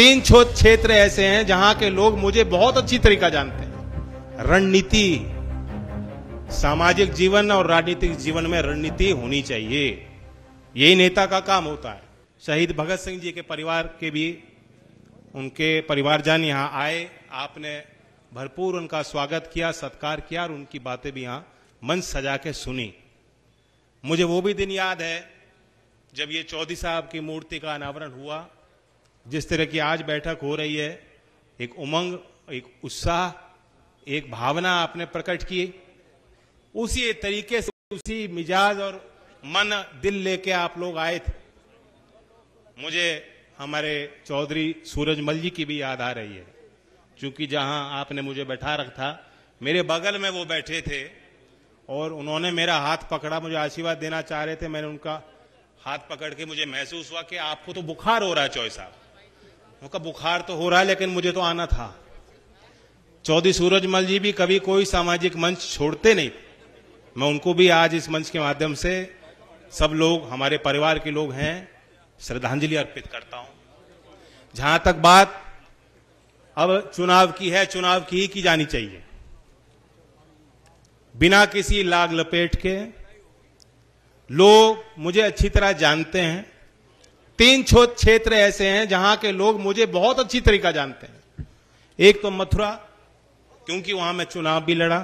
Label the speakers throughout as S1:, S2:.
S1: तीन छोट क्षेत्र ऐसे हैं जहां के लोग मुझे बहुत अच्छी तरीका जानते हैं। रणनीति, सामाजिक जीवन और राजनीतिक जीवन में रणनीति होनी चाहिए, यही नेता का काम होता है। शहीद भगत सिंह जी के परिवार के भी उनके परिवारजन यहां आए, आपने भरपूर उनका स्वागत किया, सत्कार किया और उनकी बातें भी यहां मंच सजा के सुनी। मुझे वो भी दिन याद है जब ये चौधरी साहब की मूर्ति का अनावरण हुआ। जिस तरह की आज बैठक हो रही है, एक उमंग, एक उत्साह, एक भावना आपने प्रकट की, उसी तरीके से, उसी मिजाज और मन दिल लेके आप लोग आए थे। मुझे हमारे चौधरी सूरजमल जी की भी याद आ रही है, क्योंकि जहां आपने मुझे बैठा रखा, मेरे बगल में वो बैठे थे और उन्होंने मेरा हाथ पकड़ा, मुझे आशीर्वाद देना चाह रहे थे। मैंने उनका हाथ पकड़ के मुझे महसूस हुआ कि आपको तो बुखार हो रहा है चौधरी साहब। उनका बुखार तो हो रहा है लेकिन मुझे तो आना था। चौधरी सूरजमल जी भी कभी कोई सामाजिक मंच छोड़ते नहीं। मैं उनको भी आज इस मंच के माध्यम से, सब लोग हमारे परिवार के लोग हैं, श्रद्धांजलि अर्पित करता हूं। जहां तक बात अब चुनाव की है, चुनाव की ही की जानी चाहिए, बिना किसी लाग लपेट के। लोग मुझे अच्छी तरह जानते हैं। तीन छोट क्षेत्र ऐसे हैं जहां के लोग मुझे बहुत अच्छी तरीका जानते हैं। एक तो मथुरा, क्योंकि वहां मैं चुनाव भी लड़ा,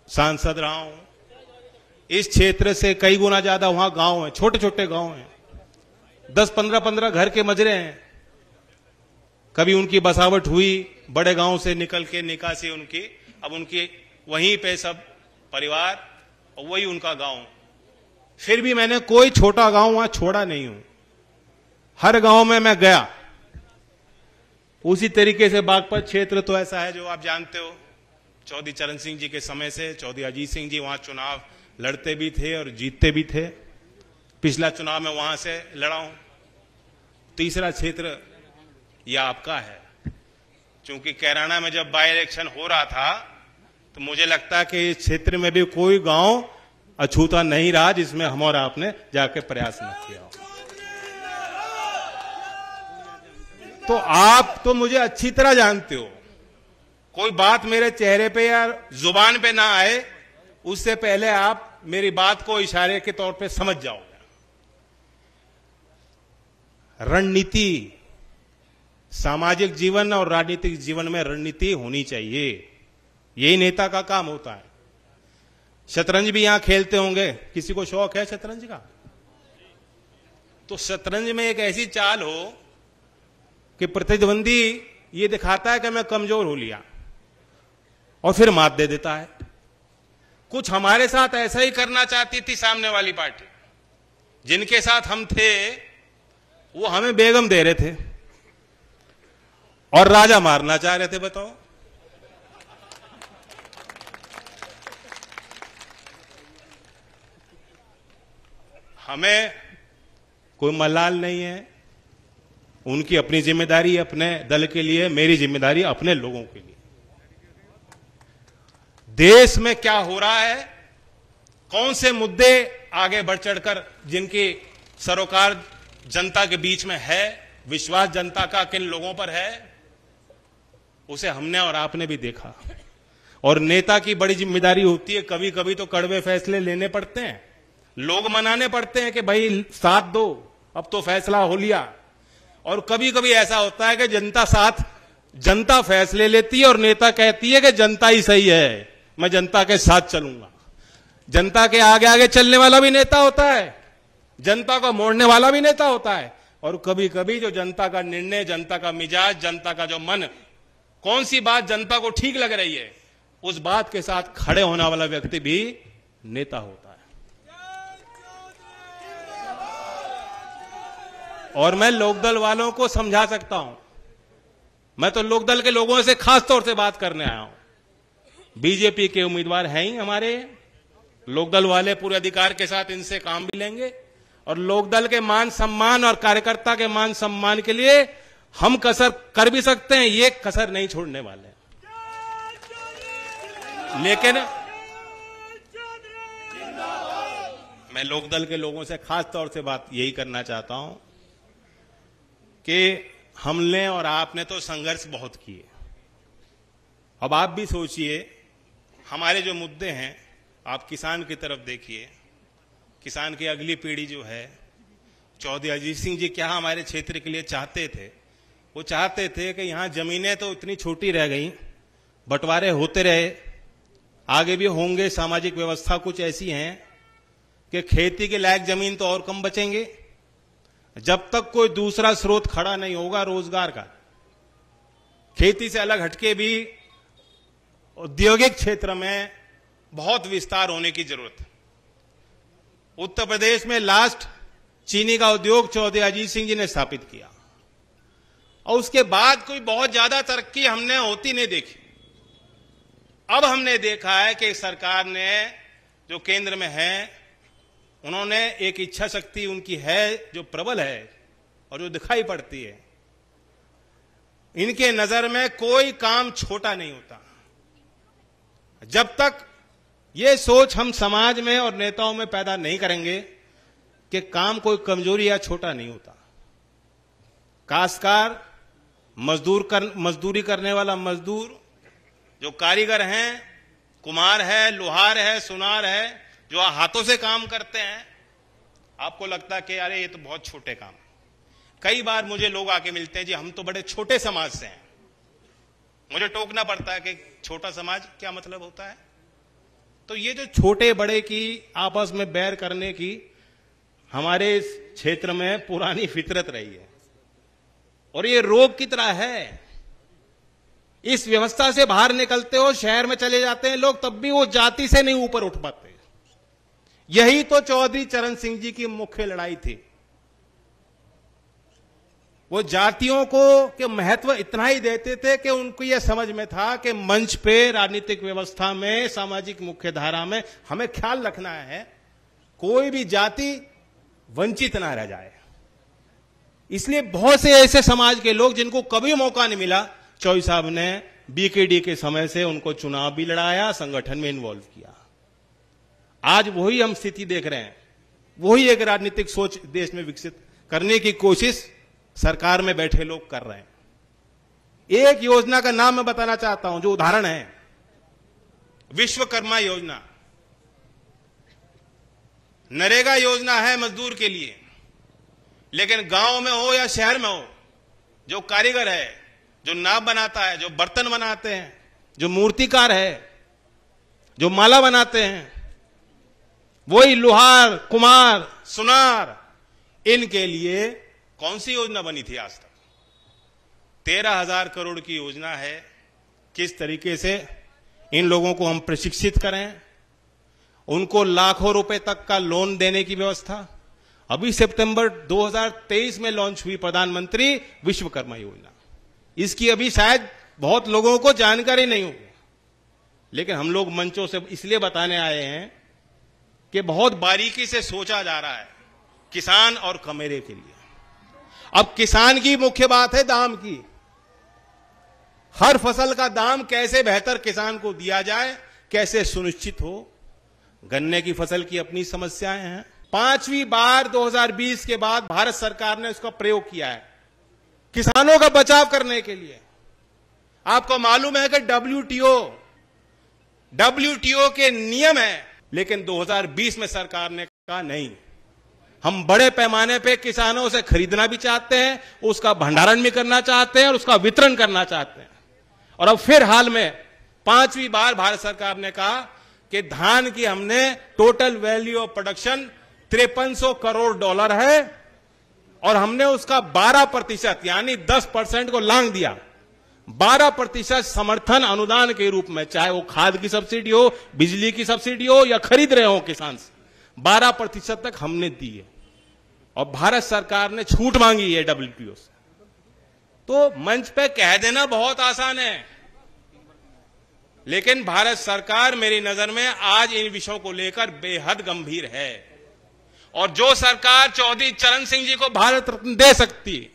S1: सांसद रहा हूं। इस क्षेत्र से कई गुना ज्यादा वहां गांव हैं, छोटे छोटे गांव हैं, 10-15 घर के मजरे हैं। कभी उनकी बसावट हुई, बड़े गांव से निकल के निकासी उनकी, अब उनकी वहीं पे सब परिवार और वही उनका गांव। फिर भी मैंने कोई छोटा गांव वहां छोड़ा नहीं हूं, हर गांव में मैं गया। उसी तरीके से बागपत क्षेत्र तो ऐसा है जो आप जानते हो, चौधरी चरण सिंह जी के समय से चौधरी अजीत सिंह जी वहां चुनाव लड़ते भी थे और जीतते भी थे। पिछला चुनाव में वहां से लड़ा हूं। तीसरा क्षेत्र यह आपका है, क्योंकि कैराना में जब बाई इलेक्शन हो रहा था तो मुझे लगता है कि इस क्षेत्र में भी कोई गांव अछूता नहीं रहा जिसमें हम और आपने जाके प्रयास न किया हो। तो आप तो मुझे अच्छी तरह जानते हो, कोई बात मेरे चेहरे पे या जुबान पे ना आए उससे पहले आप मेरी बात को इशारे के तौर पे समझ जाओगे। रणनीति, सामाजिक जीवन और राजनीतिक जीवन में रणनीति होनी चाहिए, यही नेता का काम होता है। शतरंज भी यहां खेलते होंगे, किसी को शौक है शतरंज का? तो शतरंज में एक ऐसी चाल हो कि प्रतिद्वंदी ये दिखाता है कि मैं कमजोर हो लिया और फिर मात दे देता है। कुछ हमारे साथ ऐसा ही करना चाहती थी सामने वाली पार्टी। जिनके साथ हम थे वो हमें बेगम दे रहे थे और राजा मारना चाह रहे थे। बताओ, हमें कोई मलाल नहीं है। उनकी अपनी जिम्मेदारी अपने दल के लिए, मेरी जिम्मेदारी अपने लोगों के लिए। देश में क्या हो रहा है, कौन से मुद्दे आगे बढ़ चढ़कर जिनकी सरोकार जनता के बीच में है, विश्वास जनता का किन लोगों पर है, उसे हमने और आपने भी देखा। और नेता की बड़ी जिम्मेदारी होती है, कभी कभी तो कड़वे फैसले लेने पड़ते हैं, लोग मनाने पड़ते हैं कि भाई साथ दो, अब तो फैसला हो लिया। और कभी कभी ऐसा होता है कि जनता फैसले लेती है और नेता कहती है कि जनता ही सही है, मैं जनता के साथ चलूंगा। जनता के आगे आगे चलने वाला भी नेता होता है, जनता को मोड़ने वाला भी नेता होता है। और कभी कभी जो जनता का निर्णय, जनता का मिजाज, जनता का जो मन, कौन सी बात जनता को ठीक लग रही है, उस बात के साथ खड़े होने वाला व्यक्ति भी नेता होता है। और मैं लोकदल वालों को समझा सकता हूं, मैं तो लोकदल के लोगों से खास तौर से बात करने आया हूं। बीजेपी के उम्मीदवार हैं ही हमारे, लोकदल वाले पूरे अधिकार के साथ इनसे काम भी लेंगे और लोकदल के मान सम्मान और कार्यकर्ता के मान सम्मान के लिए हम कसर कर भी सकते हैं, ये कसर नहीं छोड़ने वाले। लेकिन मैं लोकदल के लोगों से खास तौर से बात यही करना चाहता हूं कि हमने और आपने तो संघर्ष बहुत किए। अब आप भी सोचिए, हमारे जो मुद्दे हैं, आप किसान की तरफ देखिए। किसान की अगली पीढ़ी जो है, चौधरी अजीत सिंह जी क्या हमारे क्षेत्र के लिए चाहते थे? वो चाहते थे कि यहां जमीनें तो इतनी छोटी रह गई, बंटवारे होते रहे, आगे भी होंगे। सामाजिक व्यवस्था कुछ ऐसी है कि खेती के लायक जमीन तो और कम बचेंगे। जब तक कोई दूसरा स्रोत खड़ा नहीं होगा रोजगार का, खेती से अलग हटके भी औद्योगिक क्षेत्र में बहुत विस्तार होने की जरूरत है। उत्तर प्रदेश में लास्ट चीनी का उद्योग चौधरी अजीत सिंह जी ने स्थापित किया, और उसके बाद कोई बहुत ज्यादा तरक्की हमने होती नहीं देखी। अब हमने देखा है कि सरकार ने जो केंद्र में है, उन्होंने एक इच्छा शक्ति उनकी है जो प्रबल है और जो दिखाई पड़ती है। इनके नजर में कोई काम छोटा नहीं होता। जब तक ये सोच हम समाज में और नेताओं में पैदा नहीं करेंगे कि काम कोई कमजोरी या छोटा नहीं होता। काश्तकार, मजदूरी करने वाला मजदूर, जो कारीगर हैं, कुम्हार है, लोहार है, सुनार है, जो हाथों से काम करते हैं, आपको लगता है कि अरे ये तो बहुत छोटे काम है। कई बार मुझे लोग आके मिलते हैं, जी हम तो बड़े छोटे समाज से हैं। मुझे टोकना पड़ता है कि छोटा समाज क्या मतलब होता है। तो ये जो छोटे बड़े की आपस में बैर करने की हमारे इस क्षेत्र में पुरानी फितरत रही है, और ये रोग की तरह है। इस व्यवस्था से बाहर निकलते हो, शहर में चले जाते हैं लोग, तब भी वो जाति से नहीं ऊपर उठ पाते। यही तो चौधरी चरण सिंह जी की मुख्य लड़ाई थी। वो जातियों को के महत्व इतना ही देते थे कि उनको यह समझ में था कि मंच पे, राजनीतिक व्यवस्था में, सामाजिक मुख्य धारा में हमें ख्याल रखना है, कोई भी जाति वंचित ना रह जाए। इसलिए बहुत से ऐसे समाज के लोग जिनको कभी मौका नहीं मिला, चौधरी साहब ने बीकेडी के समय से उनको चुनाव भी लड़ाया, संगठन में इन्वॉल्व किया। आज वही हम स्थिति देख रहे हैं। वही एक राजनीतिक सोच देश में विकसित करने की कोशिश सरकार में बैठे लोग कर रहे हैं। एक योजना का नाम मैं बताना चाहता हूं, जो उदाहरण है, विश्वकर्मा योजना। नरेगा योजना है मजदूर के लिए, लेकिन गांव में हो या शहर में हो, जो कारीगर है, जो नाव बनाता है, जो बर्तन बनाते हैं, जो मूर्तिकार है, जो माला बनाते हैं, वही लोहार, कुम्हार, सुनार, इनके लिए कौन सी योजना बनी थी आज तक? 13,000 करोड़ की योजना है। किस तरीके से इन लोगों को हम प्रशिक्षित करें, उनको लाखों रुपए तक का लोन देने की व्यवस्था। अभी सितंबर 2023 में लॉन्च हुई प्रधानमंत्री विश्वकर्मा योजना। इसकी अभी शायद बहुत लोगों को जानकारी नहीं होगी, लेकिन हम लोग मंचों से इसलिए बताने आए हैं कि बहुत बारीकी से सोचा जा रहा है किसान और कमेरे के लिए। अब किसान की मुख्य बात है दाम की। हर फसल का दाम कैसे बेहतर किसान को दिया जाए, कैसे सुनिश्चित हो। गन्ने की फसल की अपनी समस्याएं हैं। 5वीं बार 2020 के बाद भारत सरकार ने उसका प्रयोग किया है किसानों का बचाव करने के लिए। आपको मालूम है कि डब्ल्यूटीओ के नियम है, लेकिन 2020 में सरकार ने कहा नहीं, हम बड़े पैमाने पे किसानों से खरीदना भी चाहते हैं, उसका भंडारण भी करना चाहते हैं और उसका वितरण करना चाहते हैं। और अब फिर हाल में 5वीं बार भारत सरकार ने कहा कि धान की हमने total value of production $5300 crore है, और हमने उसका 12% यानी 10% को लांग दिया। 12% समर्थन अनुदान के रूप में, चाहे वो खाद की सब्सिडी हो, बिजली की सब्सिडी हो, या खरीद रहे हो किसान से, 12% तक हमने दी है। और भारत सरकार ने छूट मांगी है डब्ल्यूटीओ से। तो मंच पे कह देना बहुत आसान है, लेकिन भारत सरकार मेरी नजर में आज इन विषयों को लेकर बेहद गंभीर है। और जो सरकार चौधरी चरण सिंह जी को भारत रत्न दे सकती है,